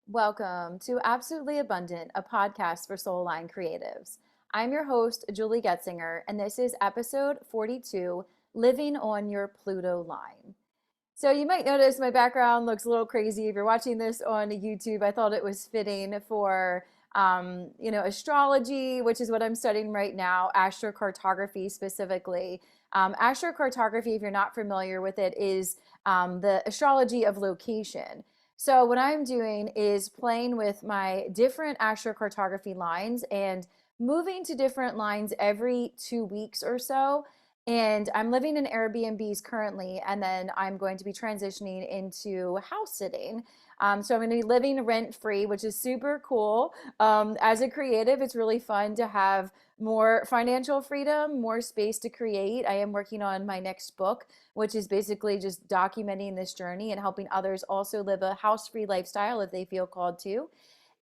Welcome to Absolutely Abundant, a podcast for soul aligned creatives. I'm your host, Julie Getzinger, and this is episode 42, Living on Your Pluto Line. So you might notice my background looks a little crazy. If you're watching this on YouTube, I thought it was fitting for astrology, which is what I'm studying right now, astrocartography specifically. Astrocartography, if you're not familiar with it, is the astrology of location. So what I'm doing is playing with my different astrocartography lines and moving to different lines every 2 weeks or so. And I'm living in Airbnbs currently, and then I'm going to be transitioning into house sitting. So I'm going to be living rent free, which is super cool. As a creative, it's really fun to have more financial freedom, more space to create. I am working on my next book, which is basically just documenting this journey and helping others also live a house free lifestyle if they feel called to.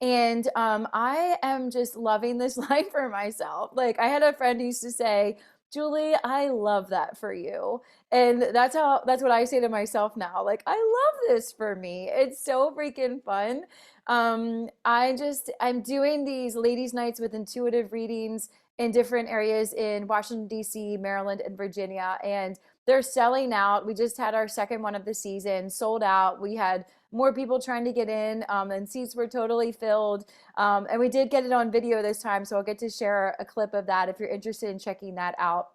And I am just loving this life for myself. Like, I had a friend who used to say, Julie, I love that for you. And that's what I say to myself now. Like, I love this for me. It's so freaking fun. I'm doing these ladies' nights with intuitive readings in different areas in Washington, D.C., Maryland, and Virginia. And they're selling out. We just had our second one of the season, sold out. We had more people trying to get in, and seats were totally filled. And we did get it on video this time, so I'll get to share a clip of that if you're interested in checking that out.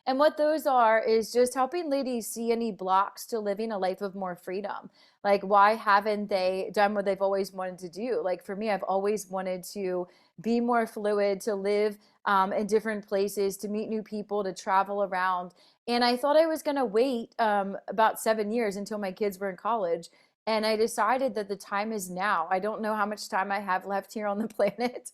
And what those are is just helping ladies see any blocks to living a life of more freedom. Like, why haven't they done what they've always wanted to do? Like, for me, I've always wanted to be more fluid, to live in different places, to meet new people, to travel around. And I thought I was going to wait about 7 years until my kids were in college. And I decided that the time is now. I don't know how much time I have left here on the planet.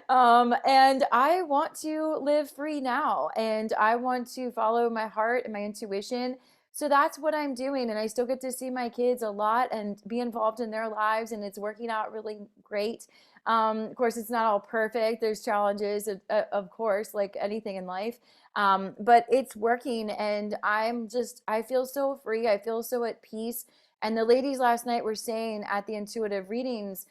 And I want to live free now. And I want to follow my heart and my intuition. So that's what I'm doing. And I still get to see my kids a lot and be involved in their lives. And it's working out really great. Of course, it's not all perfect. There's challenges, of course, like anything in life. But it's working. And I feel so free. I feel so at peace. And the ladies last night were saying at the intuitive readings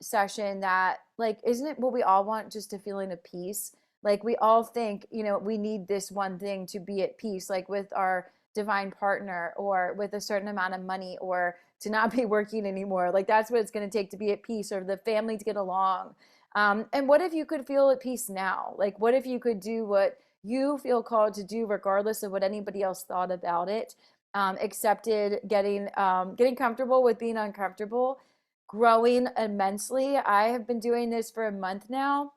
session that, like, isn't it what we all want, just a feeling of peace? Like, we all think, we need this one thing to be at peace, like with our divine partner or with a certain amount of money or to not be working anymore. Like, that's what it's going to take to be at peace, or the family to get along. And what if you could feel at peace now? Like, what if you could do what you feel called to do, regardless of what anybody else thought about it? Accepted, getting comfortable with being uncomfortable, growing immensely. I have been doing this for a month now.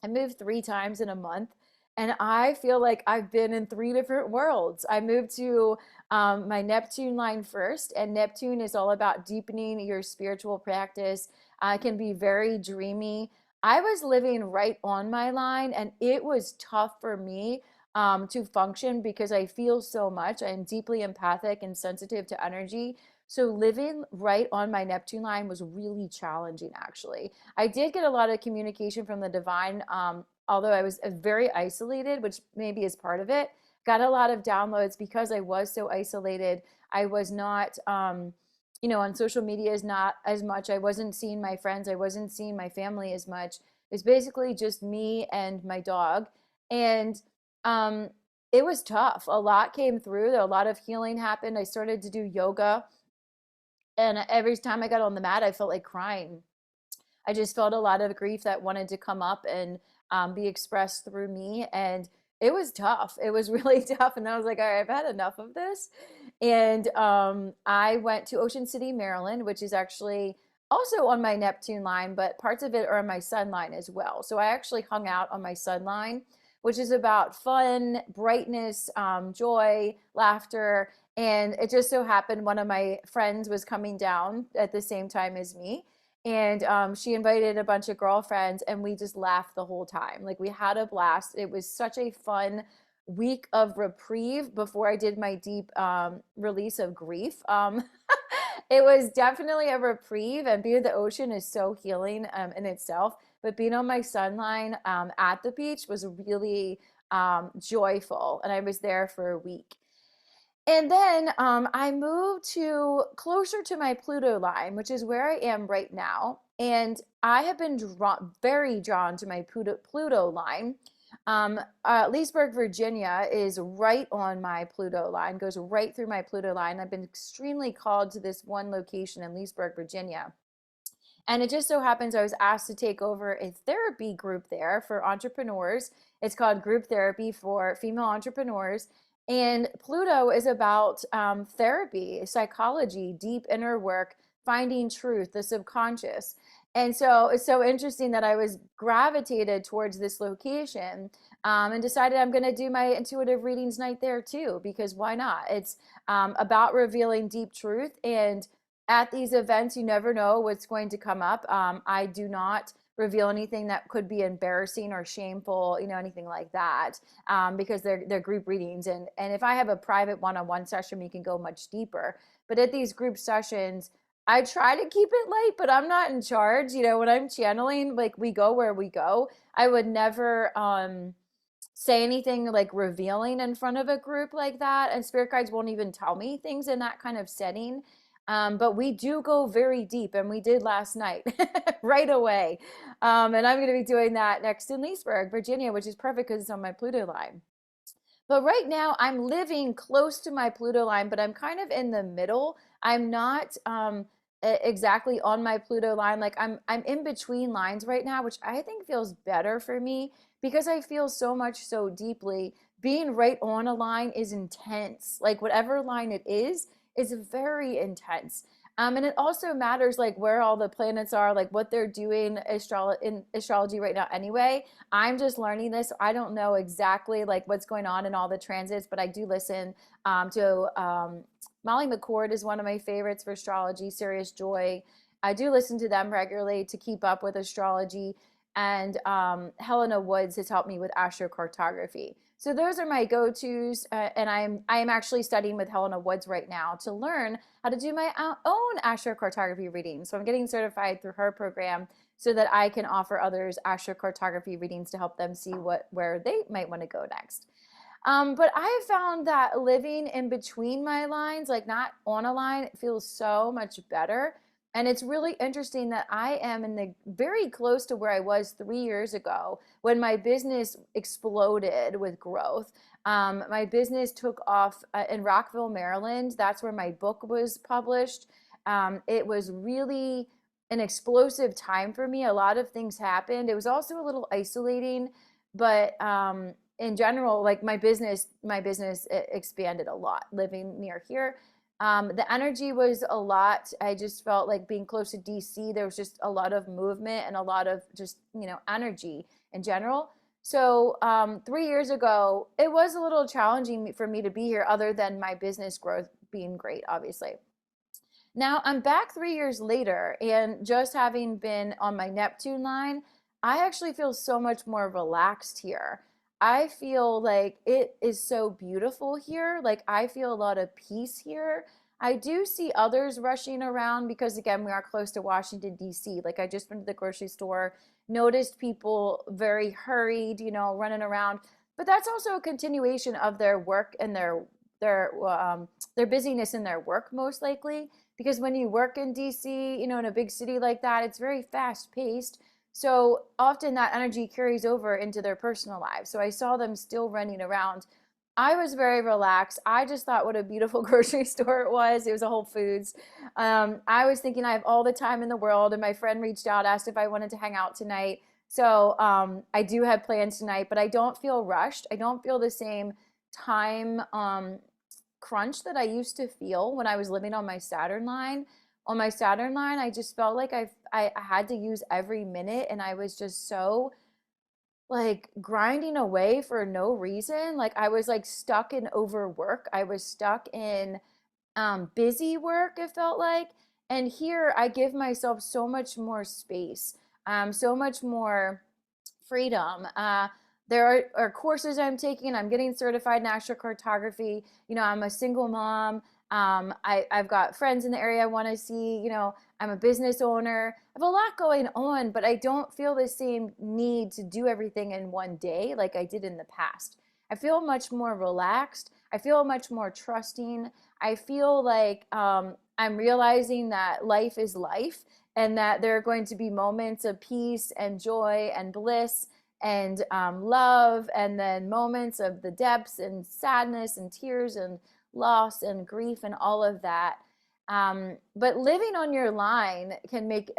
I moved 3 times in a month, and I feel like I've been in 3 different worlds. I moved to my Neptune line first, and Neptune is all about deepening your spiritual practice. It can be very dreamy. I was living right on my line, and it was tough for me to function because I feel so much. I'm deeply empathic and sensitive to energy. So living right on my Neptune line was really challenging, actually. I did get a lot of communication from the divine, although I was very isolated, which maybe is part of it. Got a lot of downloads because I was so isolated. I was not, on social media is not as much. I wasn't seeing my friends. I wasn't seeing my family as much. It's basically just me and my dog. And um, it was tough. A lot came through. A lot of healing happened. I started to do yoga. And every time I got on the mat, I felt like crying. I just felt a lot of grief that wanted to come up and be expressed through me. And it was tough. It was really tough. And I was like, all right, I've had enough of this. And I went to Ocean City, Maryland, which is actually also on my Neptune line, but parts of it are on my sun line as well. So I actually hung out on my sun line, which is about fun, brightness, joy, laughter. And it just so happened one of my friends was coming down at the same time as me. And she invited a bunch of girlfriends, and we just laughed the whole time. Like, we had a blast. It was such a fun week of reprieve before I did my deep release of grief. It was definitely a reprieve, and being at the ocean is so healing in itself. But being on my sun line at the beach was really joyful, and I was there for a week. And then I moved to closer to my Pluto line, which is where I am right now. And I have been very drawn to my Pluto line. Leesburg, Virginia is right on my Pluto line, goes right through my Pluto line. I've been extremely called to this one location in Leesburg, Virginia. And it just so happens I was asked to take over a therapy group there for entrepreneurs. It's called Group Therapy for Female Entrepreneurs. And Pluto is about therapy, psychology, deep inner work, finding truth, the subconscious. And so it's so interesting that I was gravitated towards this location and decided I'm going to do my intuitive readings night there too, because why not? It's about revealing deep truth, and at these events, you never know what's going to come up. I do not reveal anything that could be embarrassing or shameful, anything like that, because they're group readings. And if I have a private one-on-one session, we can go much deeper. But at these group sessions, I try to keep it light, but I'm not in charge. When I'm channeling, like, we go where we go. I would never say anything like revealing in front of a group like that. And spirit guides won't even tell me things in that kind of setting. But we do go very deep, and we did last night right away. And I'm going to be doing that next in Leesburg, Virginia, which is perfect because it's on my Pluto line. But right now I'm living close to my Pluto line, but I'm kind of in the middle. I'm not exactly on my Pluto line. Like I'm in between lines right now, which I think feels better for me because I feel so much so deeply. Being right on a line is intense. Like whatever line it is very intense. And it also matters like where all the planets are, like what they're doing in astrology right now anyway. I'm just learning this. I don't know exactly like what's going on in all the transits, but I do listen to Molly McCord is one of my favorites for astrology, Serious Joy. I do listen to them regularly to keep up with astrology. And Helena Woods has helped me with astrocartography. So those are my go-tos, and I am actually studying with Helena Woods right now to learn how to do my own astrocartography readings. So I'm getting certified through her program so that I can offer others astrocartography readings to help them see where they might want to go next. But I have found that living in between my lines, like not on a line, feels so much better. And it's really interesting that I am in the very close to where I was 3 years ago when my business exploded with growth. My business took off in Rockville, Maryland. That's where my book was published. It was really an explosive time for me. A lot of things happened. It was also a little isolating, but in general, like my business expanded a lot living near here. The energy was a lot. I just felt like being close to DC, there was just a lot of movement and a lot of just, energy in general. So 3 years ago, it was a little challenging for me to be here other than my business growth being great, obviously. Now I'm back 3 years later, and just having been on my Neptune line, I actually feel so much more relaxed here. I feel like it is so beautiful here. Like I feel a lot of peace here. I do see others rushing around because again, we are close to Washington, D.C. Like I just went to the grocery store, noticed people very hurried, running around. But that's also a continuation of their work and their busyness in their work, most likely. Because when you work in DC, in a big city like that, it's very fast paced. So often that energy carries over into their personal lives. So I saw them still running around. I was very relaxed. I just thought what a beautiful grocery store it was. It was a Whole Foods. I was thinking I have all the time in the world. And my friend reached out, asked if I wanted to hang out tonight. So I do have plans tonight, but I don't feel rushed. I don't feel the same time crunch that I used to feel when I was living on my Saturn line. On my Saturn line, I just felt like I had to use every minute, and I was just so like grinding away for no reason. Like I was like stuck in overwork. I was stuck in busy work, it felt like. And here I give myself so much more space, so much more freedom. There are courses I'm taking. I'm getting certified in astrocartography. I'm a single mom. I've got friends in the area I want to see. I'm a business owner. I have a lot going on, but I don't feel the same need to do everything in one day like I did in the past. I feel much more relaxed. I feel much more trusting. I feel like I'm realizing that life is life and that there are going to be moments of peace and joy and bliss and love, and then moments of the depths and sadness and tears and loss and grief and all of that. But living on your line can make,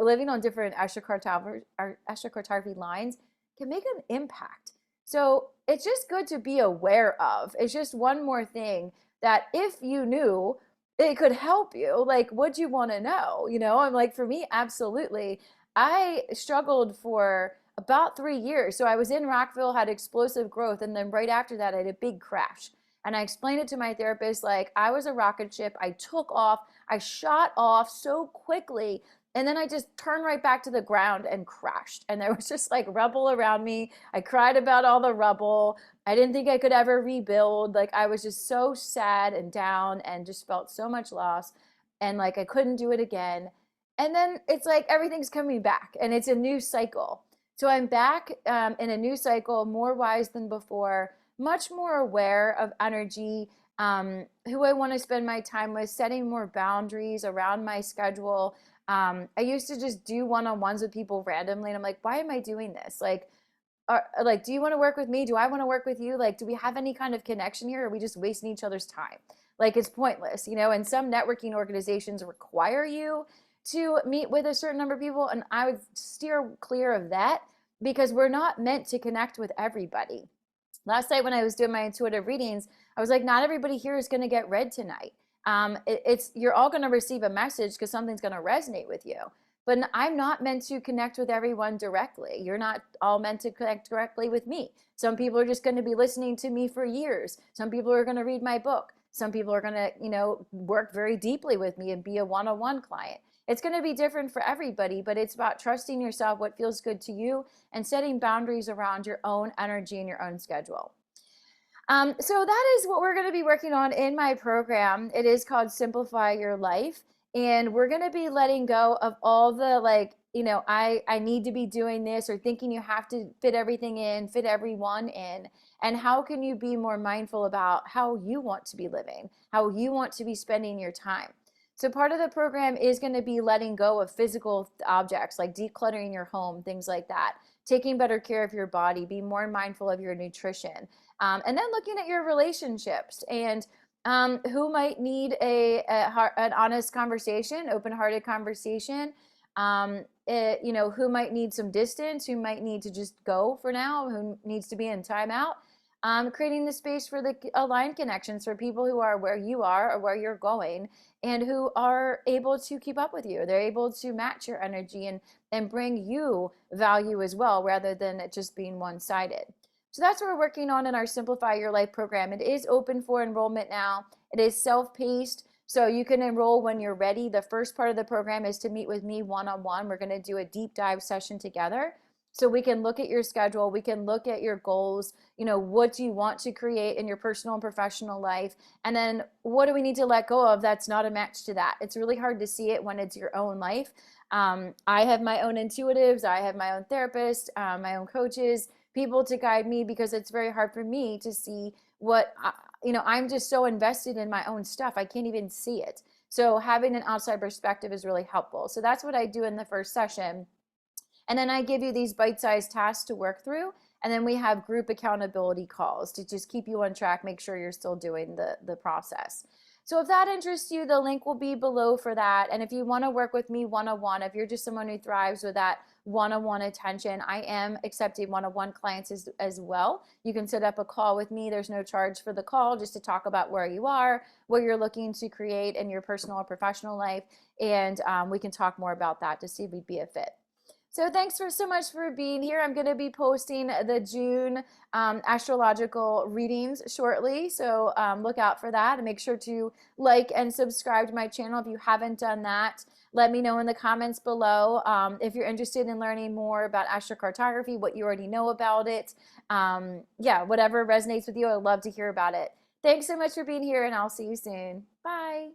living on different astrocartography lines can make an impact. So it's just good to be aware of. It's just one more thing that if you knew, it could help you. Like, would you want to know? I'm like, for me, absolutely. I struggled for about 3 years. So I was in Rockville, had explosive growth, and then right after that, I had a big crash. And I explained it to my therapist like I was a rocket ship. I took off, I shot off so quickly, and then I just turned right back to the ground and crashed. And there was just like rubble around me. I cried about all the rubble. I didn't think I could ever rebuild. Like I was just so sad and down and just felt so much loss. And like I couldn't do it again. And then it's like everything's coming back and it's a new cycle. So I'm back in a new cycle, more wise than before, much more aware of energy, who I want to spend my time with, setting more boundaries around my schedule. I used to just do one-on-ones with people randomly, and I'm like, why am I doing this? Like, do you want to work with me? Do I want to work with you? Like, do we have any kind of connection here? Or are we just wasting each other's time? Like, it's pointless, and some networking organizations require you to meet with a certain number of people, and I would steer clear of that because we're not meant to connect with everybody. Last night when I was doing my intuitive readings, I was like, not everybody here is going to get read tonight. You're all going to receive a message because something's going to resonate with you. But I'm not meant to connect with everyone directly. You're not all meant to connect directly with me. Some people are just going to be listening to me for years. Some people are going to read my book. Some people are going to, work very deeply with me and be a one-on-one client. It's going to be different for everybody, but it's about trusting yourself, what feels good to you, and setting boundaries around your own energy and your own schedule. So that is what we're going to be working on in my program. It is called Simplify Your Life. And we're going to be letting go of all the I need to be doing this, or thinking you have to fit everything in, fit everyone in. And how can you be more mindful about how you want to be living, how you want to be spending your time? So part of the program is going to be letting go of physical objects, like decluttering your home, things like that, taking better care of your body, be more mindful of your nutrition, and then looking at your relationships and who might need an honest conversation, open-hearted conversation, who might need some distance, who might need to just go for now, who needs to be in timeout. Creating the space for the aligned connections for people who are where you are or where you're going and who are able to keep up with you. They're able to match your energy and bring you value as well, rather than it just being one-sided. So that's what we're working on in our Simplify Your Life program. It is open for enrollment now. It is self-paced, so you can enroll when you're ready. The first part of the program is to meet with me one-on-one. We're going to do a deep dive session together. So we can look at your schedule, we can look at your goals, what do you want to create in your personal and professional life? And then what do we need to let go of that's not a match to that? It's really hard to see it when it's your own life. I have my own intuitives, I have my own therapist, my own coaches, people to guide me, because it's very hard for me to see what, I'm just so invested in my own stuff, I can't even see it. So having an outside perspective is really helpful. So that's what I do in the first session. And then I give you these bite-sized tasks to work through. And then we have group accountability calls to just keep you on track, make sure you're still doing the process. So if that interests you, the link will be below for that. And if you want to work with me one-on-one, if you're just someone who thrives with that one-on-one attention, I am accepting one-on-one clients as well. You can set up a call with me. There's no charge for the call, just to talk about where you are, what you're looking to create in your personal or professional life. And we can talk more about that to see if we'd be a fit. So thanks so much for being here. I'm going to be posting the June astrological readings shortly, so look out for that, and make sure to like and subscribe to my channel if you haven't done that. Let me know in the comments below if you're interested in learning more about astrocartography, what you already know about it. Whatever resonates with you, I'd love to hear about it. Thanks so much for being here, and I'll see you soon. Bye.